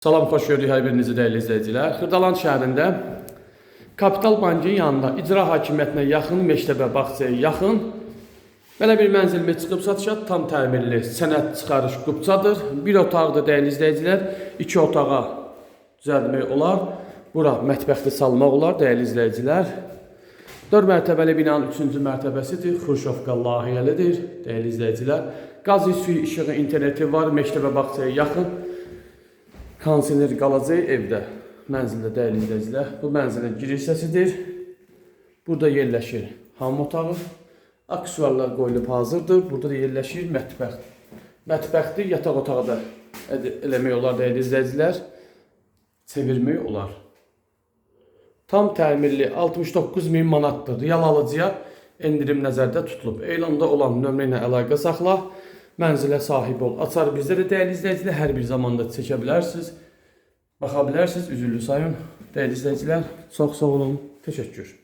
Salam, xoş gördük hər birinizi dəyərli izləyicilər. Xırdalan şəhərində Kapital Bankın yanında icra hakimiyyətinə yaxın, məktəbə, bağçaya yaxın belə bir mənzilmə çıxıb satışa, tam təmirli sənəd çıxarış qubçadır. Bir otaqdır dəyərli izləyicilər, 2 otağa düzəltmək olar. Bura mətbəxdə salmaq olar dəyərli izləyicilər. 4 mərtəbəli binanın 3-cü mərtəbəsidir. Xruşovka layihəlidir dəyərli izləyicilər. Qaz, suyu, işığı, interneti var, məktəbə, bağçaya yaxın. Konsener qalacaq evdə, mənzildə dəyərli izləyicilər. Bu mənzilin giriş hissəsidir. Burada yerləşir hamam otağı. Aksesuarlar qoyulub hazırdır. Burada da yerləşir mətbəx. Mətbəxdir, yataq otağı da eləmək olar dəyərli izləyicilər. Çevirmək olar. Tam təmirli 69.000 manatdır. Real alıcıya endirim nəzərdə tutulub. Elanda olan nömrə ilə əlaqə saxla. Mənzilə sahib ol. Açar bizdə də dəyərli izləyicilər hər bir zamanda çəkə bilərsiniz. Baxa bilərsiniz, üzürlü sayın. Dəyərli izləyicilər, çox sağ olun. Təşəkkür.